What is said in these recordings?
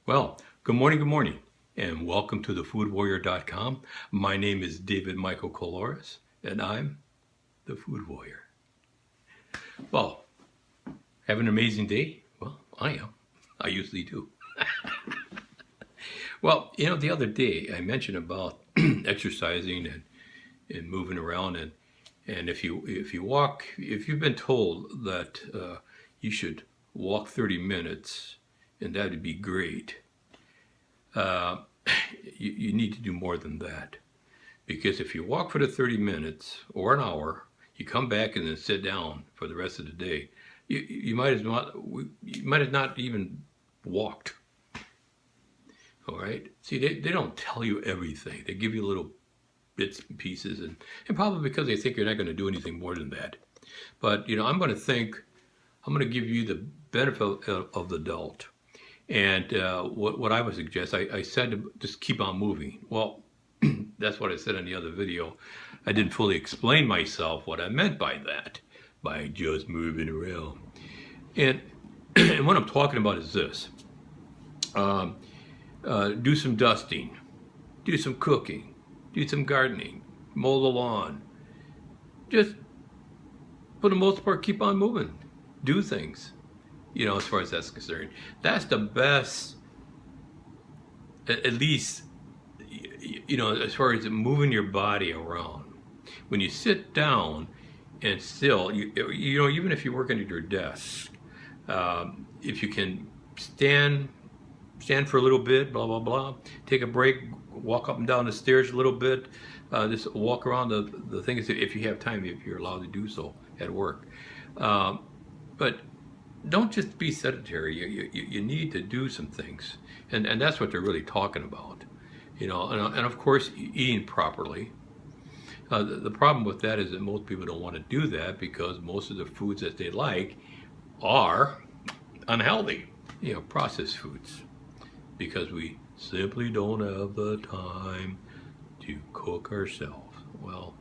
Well, good morning, and welcome to thefoodwarrior.com. My name is David Michael Coloris, and I'm the Food Warrior. Well, have an amazing day? Well, I am. I usually do. Well, the other day I mentioned about exercising and moving around, and if you've been told that you should walk 30 minutes, and that would be great. Uh, you need to do more than that. Because if you walk for the 30 minutes or an hour, you come back and then sit down for the rest of the day, you might have not even walked. All right. See, they don't tell you everything. They give you little bits and pieces, and probably because they think you're not going to do anything more than that. But I'm going to give you the benefit of the doubt. And what I would suggest, I said to just keep on moving. Well, that's what I said in the other video. I didn't fully explain myself what I meant by that, by just moving around. And, and what I'm talking about is this. Do some dusting, do some cooking, do some gardening, mow the lawn. Just, for the most part, keep on moving. Do things, as far as that's concerned. That's the best, at least, as far as moving your body around. When you sit down and still, even if you're working at your desk, if you can stand for a little bit, blah, blah, blah, take a break, walk up and down the stairs a little bit, just walk around the things if you have time, if you're allowed to do so at work. But don't just be sedentary. You need to do some things. And that's what they're really talking about. And of course, eating properly. The problem with that is that most people don't want to do that because most of the foods that they like are unhealthy, processed foods, because we simply don't have the time to cook ourselves. Well,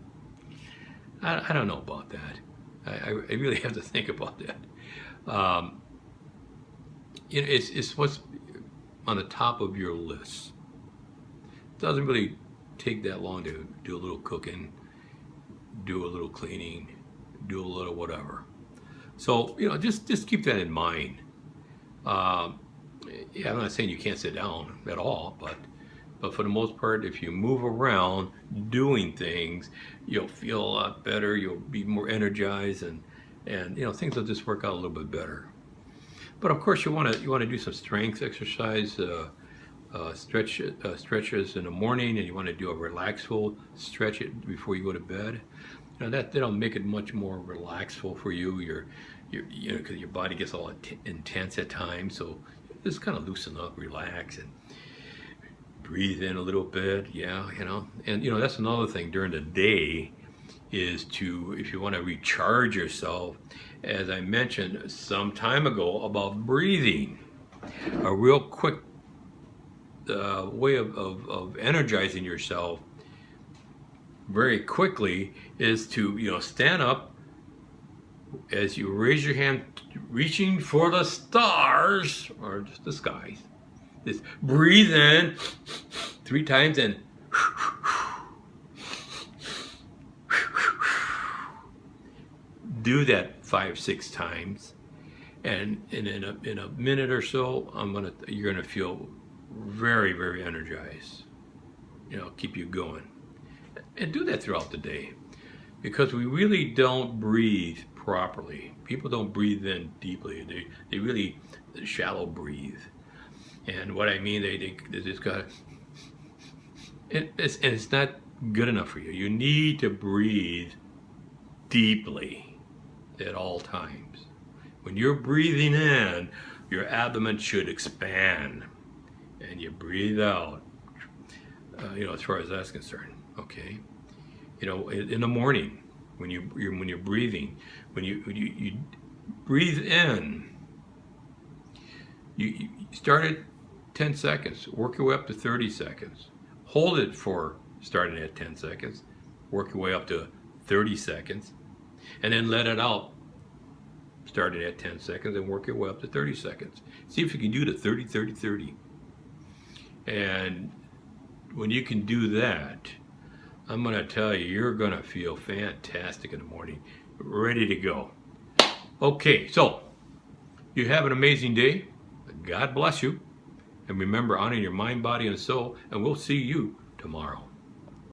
I don't know about that. I really have to think about that. It's what's on the top of your list. It doesn't really take that long to do a little cooking, do a little cleaning, do a little whatever. So just keep that in mind. I'm not saying you can't sit down at all, but for the most part, if you move around doing things, you'll feel a lot better. You'll be more energized, and things will just work out a little bit better. But of course, you want to do some strength exercise, stretches in the morning, and you want to do a relaxful stretch it before you go to bed. That'll make it much more relaxful for you. Because your body gets all intense at times, so just kind of loosen up, relax, and breathe in a little bit. And that's another thing during the day is if you want to recharge yourself, as I mentioned some time ago about breathing, a real quick way of energizing yourself very quickly is to stand up as you raise your hand, reaching for the stars or just the skies. Just breathe in 3 times and do that 5-6 times, and in a minute or so, you're gonna feel very, very energized. Keep you going, and do that throughout the day, because we really don't breathe properly. People don't breathe in deeply. They really shallow breathe, and what I mean, they just got. It's not good enough for you. You need to breathe deeply at all times. When you're breathing in, your abdomen should expand, and you breathe out. As far as that's concerned, okay. In the morning, when you're breathing, when you breathe in, you start at 10 seconds, work your way up to 30 seconds, hold it for starting at 10 seconds, work your way up to 30 seconds, and then let it out starting at 10 seconds and work your way up to 30 seconds. See if you can do the 30, 30, 30. And when you can do that, I'm going to tell you, you're going to feel fantastic in the morning, ready to go. Okay, so you have an amazing day. God bless you. And remember, honor your mind, body, and soul. And we'll see you tomorrow.